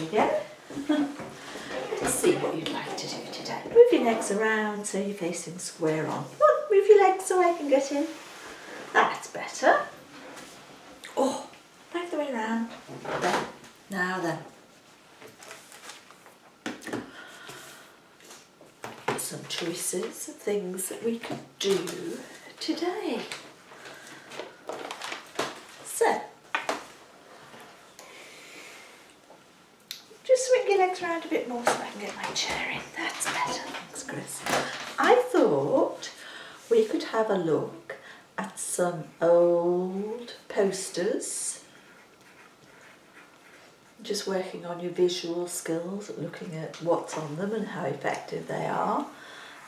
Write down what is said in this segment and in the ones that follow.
you go. Let's see what you'd like to do today. Move your legs around so you're facing square on. Come on, move your legs so I can get in. That's better. Oh, back the way around. There. Now then. Some choices of things that we could do today. So, just swing your legs around a bit more so I can get my chair in. That's better. Thanks, Chris. I thought we could have a look at some old posters. Just working on your visual skills, looking at what's on them and how effective they are.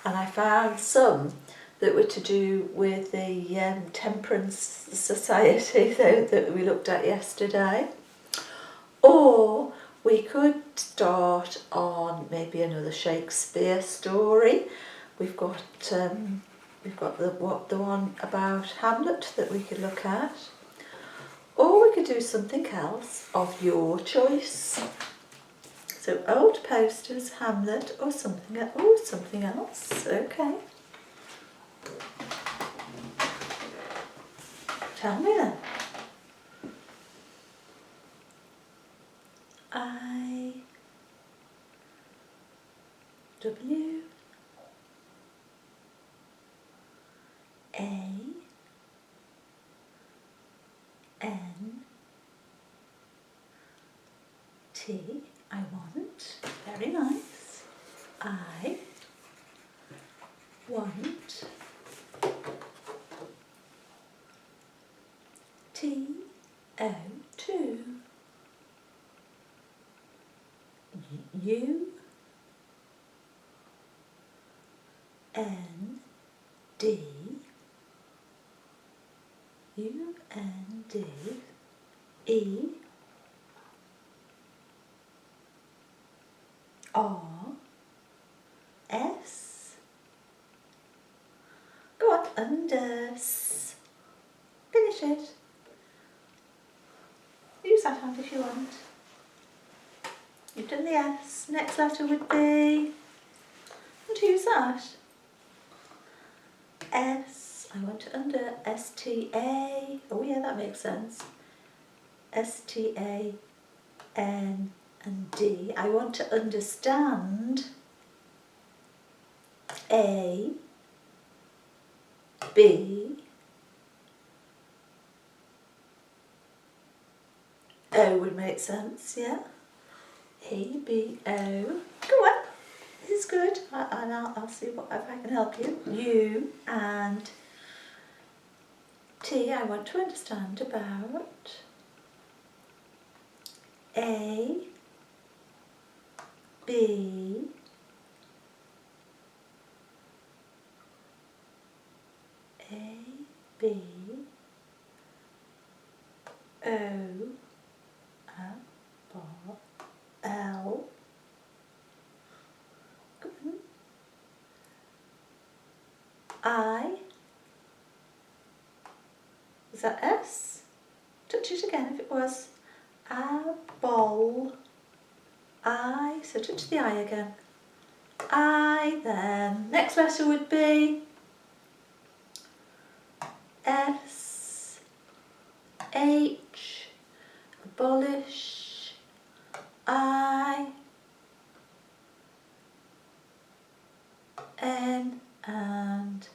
And I found some that were to do with the temperance society that we looked at yesterday. Or we could start on maybe another Shakespeare story. We've got the one about Hamlet that we could look at. Or we could do something else of your choice. So old posters, Hamlet, or something else. Okay. Tell me then. IWANT. I want. Very nice. I want. TO2. UND E RS. Go on, unders. Finish it. Use that hand if you want. You've done the S. Next letter would be. What do you use that? S. I want to under STA. Oh yeah, that makes sense. STAN and D. I want to understand. A. B. O would make sense, yeah. A, B, O. Go on. This is good. I'll see if I can help you. U and T. I want to understand about A, B, A, B, O, L. I. Is that S? Touch it again if it was. Abol. I. So touch the I again. I then. Next letter would be S. H. Abolish. I. N. And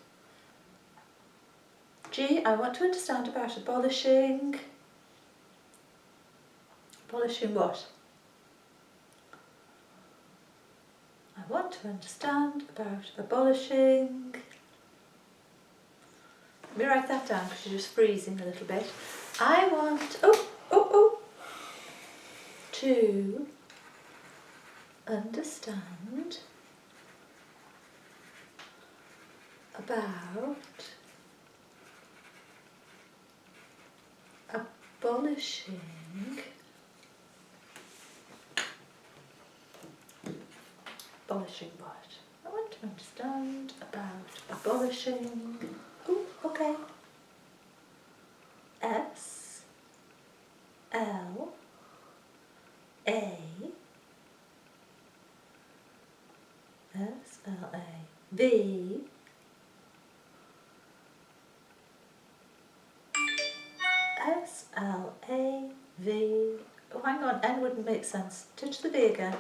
G. I want to understand about abolishing. Abolishing what? I want to understand about abolishing. Let me write that down because you're just freezing a little bit. I want to understand about abolishing what? I want to understand about abolishing. Oh, okay. S L A V S-L-A-V. Oh, hang on, N wouldn't make sense. Touch the V again.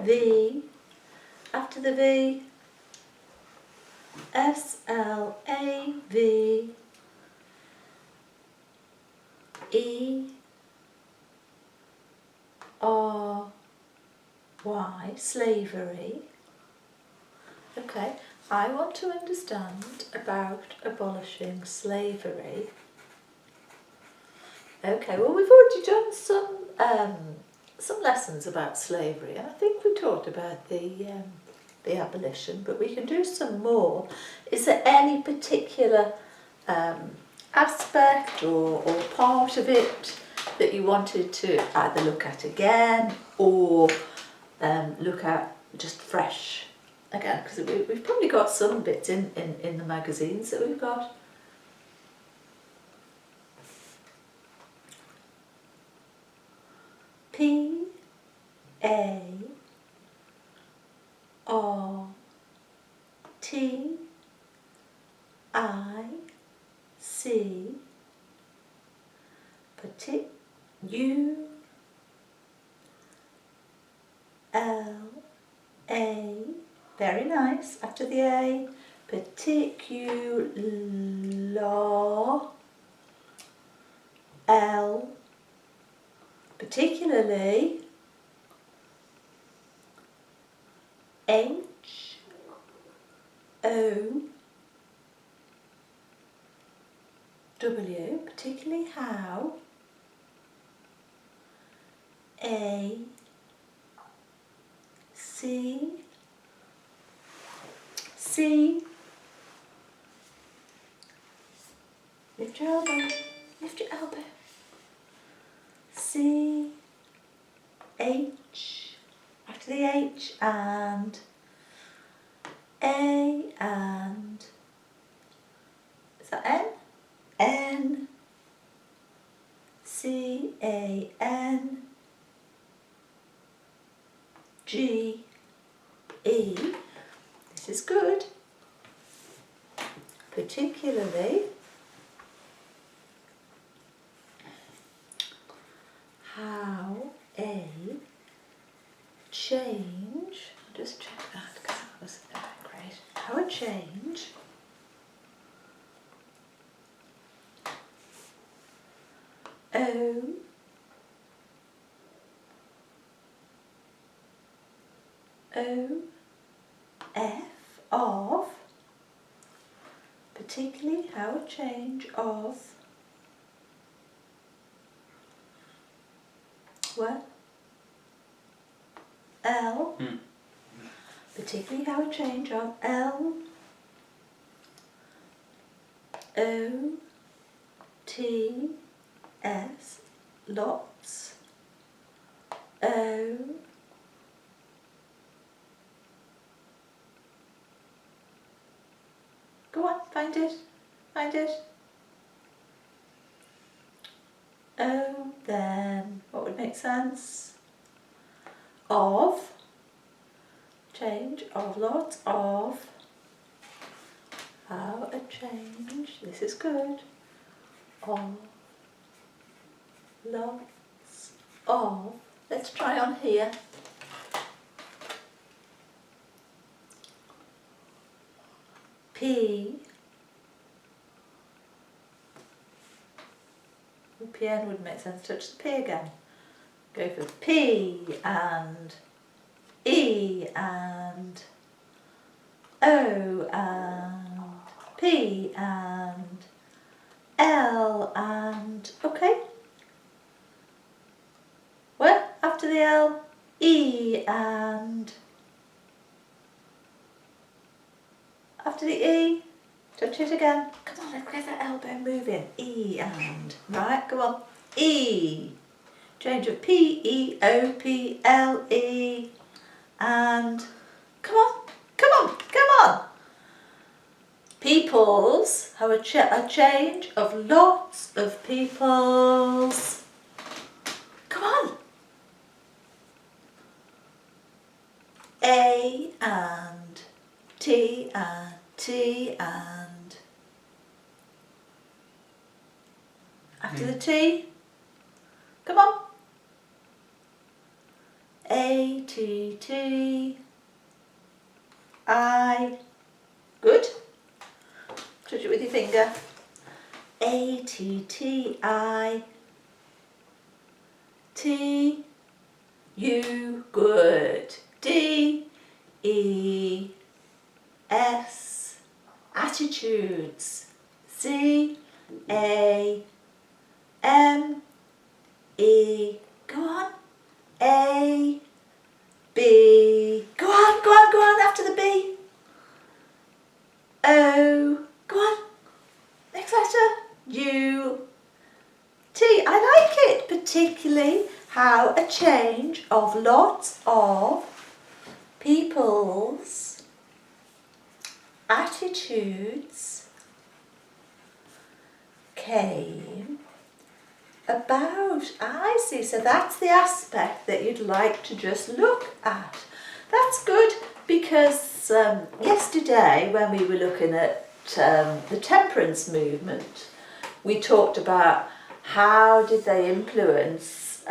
V. After the V. S-L-A-V. E-R-Y. Slavery. Okay, I want to understand about abolishing slavery. Okay, well, we've already done some lessons about slavery, and I think we talked about the abolition, but we can do some more. Is there any particular aspect or part of it that you wanted to either look at again or look at just fresh again? Because we've probably got some bits in the magazines that we've got. P-A-R-T-I-C U-L-A, very nice, after the A, particular, L, particularly, H, O, W, particularly how, A, C, C, lift your elbow, lift your elbow, C, H, after the H, and A, and, is that N? N, C, A, N, G, E, this is good, particularly, how a change, I'll just check that because that was great, how a change F of, particularly how a change of, what? L, particularly how a change of L, O, T, S, lots, O, go on, find it, O, then what would make sense? Of, change of, lots of, how a change, this is good, of, lots of, let's try on here. P, PN would make sense, touch the P again. Go for P and E and O and P and L and, okay. Well, after the L, E and after the E, touch it again. Come on, let's get that elbow moving. E and, right, go on. E, change of P, E, O, P, L, E, and, come on. Peoples, how a change of lots of peoples. Come on. A and T and T and after the T, come on. A, T, T, I, good. Touch it with your finger. A, T, T, I, T, U, good. D, E, S, attitudes. C, A, M, E, go on. A, B, go on, go on, go on after the B. O, go on. Next letter. U, T. I like it, particularly how a change of lots of people's attitudes came about. I see, so that's the aspect that you'd like to just look at. That's good, because yesterday when we were looking at the temperance movement, we talked about how did they influence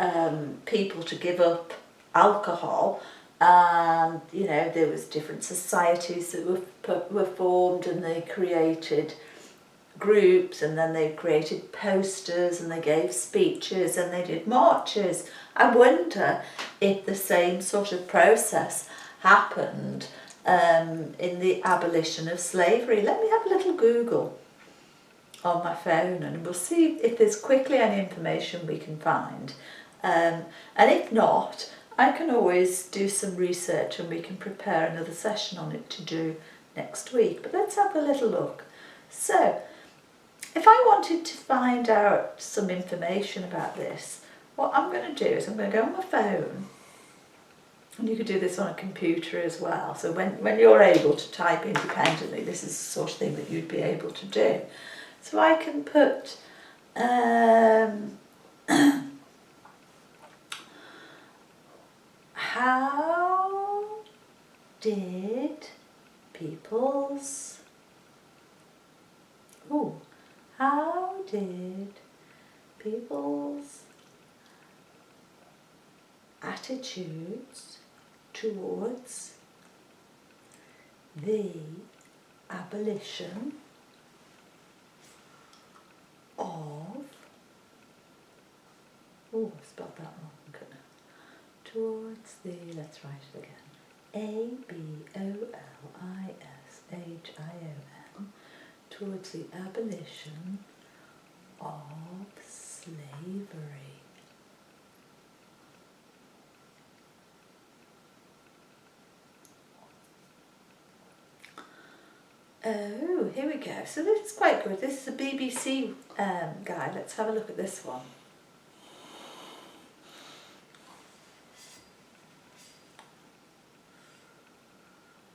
people to give up alcohol, and you know, there was different societies that were formed, and they created groups, and then they created posters, and they gave speeches, and they did marches. I wonder if the same sort of process happened in the abolition of slavery. Let me have a little Google on my phone, and we'll see if there's quickly any information we can find. And if not, I can always do some research and we can prepare another session on it to do next week. But let's have a little look. So, if I wanted to find out some information about this, what I'm going to do is I'm going to go on my phone, and you could do this on a computer as well. So when you're able to type independently, this is the sort of thing that you'd be able to do. So I can put how did people's attitudes towards the abolition of, I spelled that wrong, towards the, let's write it again, ABOLISHING, towards the abolition of slavery. Oh, here we go. So this is quite good. This is a BBC guy. Let's have a look at this one.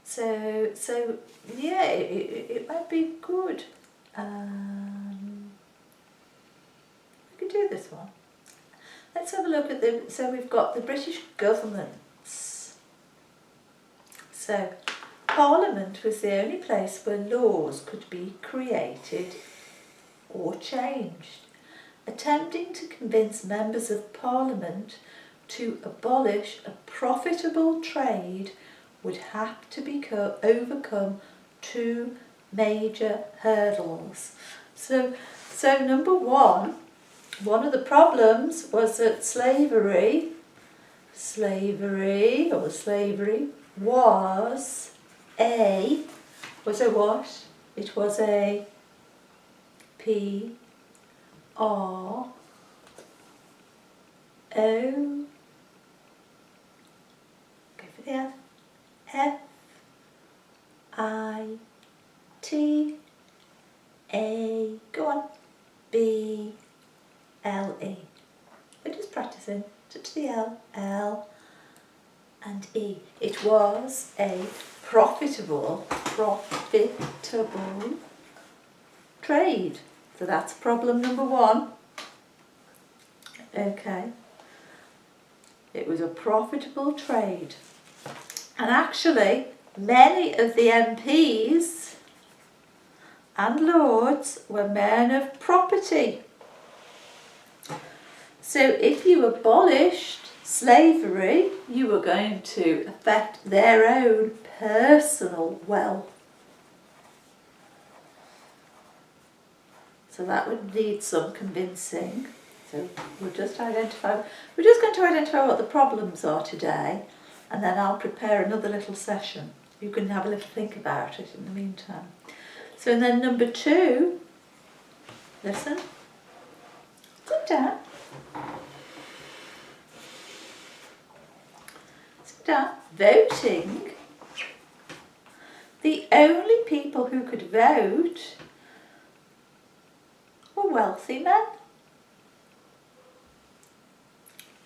So yeah, it might be good. We could do this one. Let's have a look at the. So we've got the British governments. So Parliament was the only place where laws could be created or changed. Attempting to convince members of Parliament to abolish a profitable trade would have to overcome two major hurdles. So number one of the problems was that slavery was a what? It was a P-R-O, go for the F, F-I-T-A, go on, B-L-E. We're just practicing, touch the L and E. It was a profitable trade. So that's problem number one. Okay. It was a profitable trade. And actually, many of the MPs and lords were men of property. So if you abolished slavery, you were going to affect their own personal wealth. So that would need some convincing. So we're just going to identify what the problems are today, and then I'll prepare another little session. You can have a little think about it in the meantime. So then number 2, listen, sit down. Sit down. Voting. The only people who could vote were wealthy men.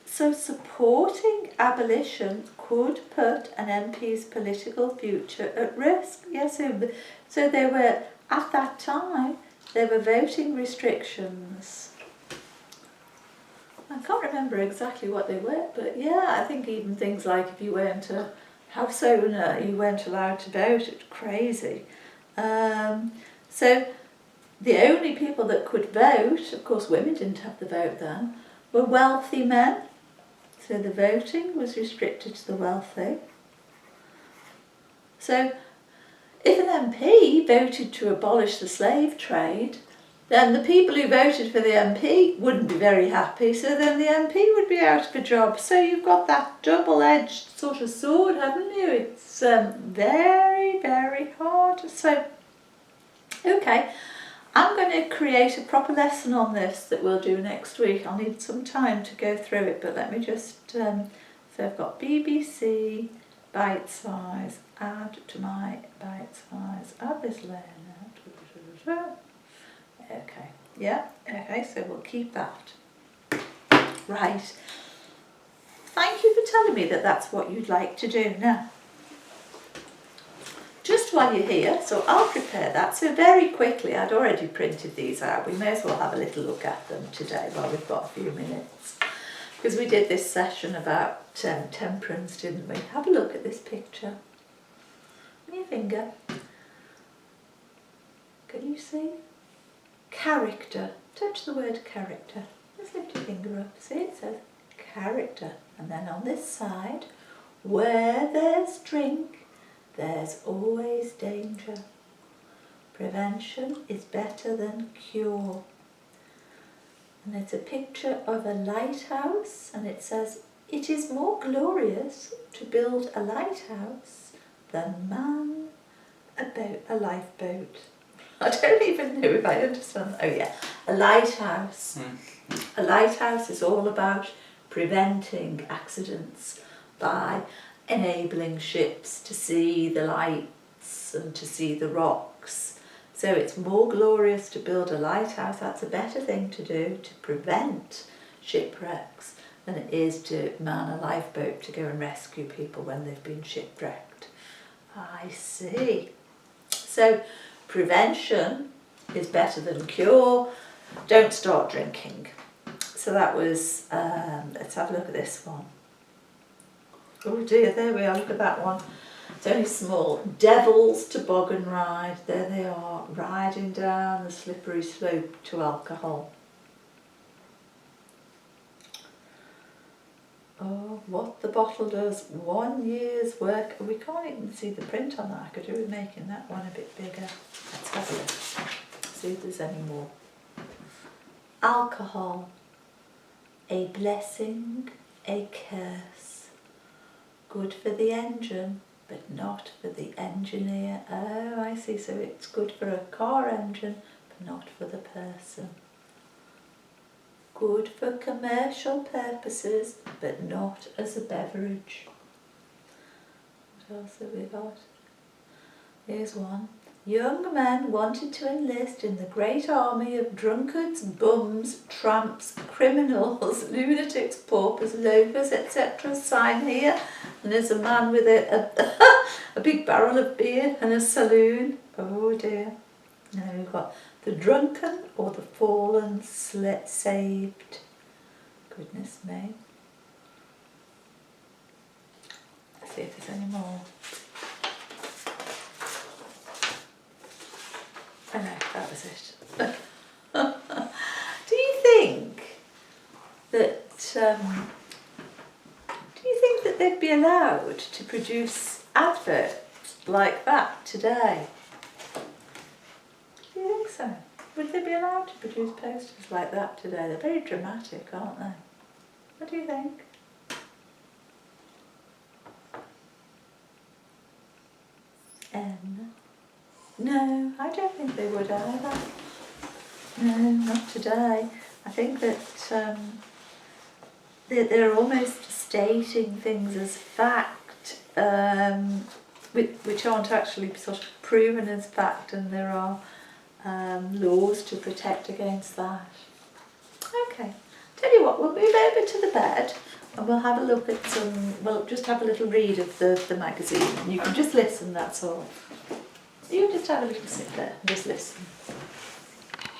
So supporting abolition could put an MP's political future at risk. Yes, so there were, at that time, there were voting restrictions. I can't remember exactly what they were, but yeah, I think even things like if you weren't a house owner, you weren't allowed to vote. It's crazy. So the only people that could vote, of course women didn't have the vote then, were wealthy men. So the voting was restricted to the wealthy. So if an MP voted to abolish the slave trade, then the people who voted for the MP wouldn't be very happy, so then the MP would be out of a job. So you've got that double-edged sort of sword, haven't you? It's very, very hard. So, okay, I'm going to create a proper lesson on this that we'll do next week. I'll need some time to go through it, but let me just, so I've got BBC, Bitesize, add to my Bitesize, add this layer now. Okay, yeah, okay, so we'll keep that. Right. Thank you for telling me that that's what you'd like to do now. Just while you're here, so I'll prepare that. So very quickly, I'd already printed these out. We may as well have a little look at them today while we've got a few minutes. Because we did this session about temperance, didn't we? Have a look at this picture. On your finger. Can you see? Character. Touch the word character. Just lift your finger up. See, it says character. And then on this side, where there's drink, there's always danger. Prevention is better than cure. And it's a picture of a lighthouse, and it says, it is more glorious to build a lighthouse than man about a lifeboat. I don't even know if I understand. Oh yeah, a lighthouse. A lighthouse is all about preventing accidents by enabling ships to see the lights and to see the rocks. So it's more glorious to build a lighthouse. That's a better thing to do to prevent shipwrecks than it is to man a lifeboat to go and rescue people when they've been shipwrecked. I see. So prevention is better than cure. Don't start drinking. So that was, let's have a look at this one. Oh dear, there we are, look at that one. It's only small. Devil's Toboggan Ride. There they are, riding down the slippery slope to alcohol. Oh, what the bottle does. 1 year's work. We can't even see the print on that. I could do with making that one a bit bigger. Let's have a look. See if there's any more. Alcohol. A blessing, a curse. Good for the engine, but not for the engineer. Oh, I see. So it's good for a car engine, but not for the person. Good for commercial purposes, but not as a beverage. What else have we got? Here's one. Young men wanted to enlist in the great army of drunkards, bums, tramps, criminals, lunatics, paupers, loafers, etc. Sign here. And there's a man with a big barrel of beer and a saloon. Oh dear. Now we've got the drunken or the fallen saved. Goodness me. Let's see if there's any more. that was it. Do you think that they'd be allowed to produce adverts like that today? Do you think so? Would they be allowed to produce posters like that today? They're very dramatic, aren't they? What do you think? No, I don't think they would either. No, not today. I think that they're almost stating things as fact, which aren't actually sort of proven as fact, and there are laws to protect against that. Okay, tell you what, we'll move over to the bed and we'll have a look at we'll just have a little read of the magazine, and you can just listen, that's all. You just have a little sit there and just listen.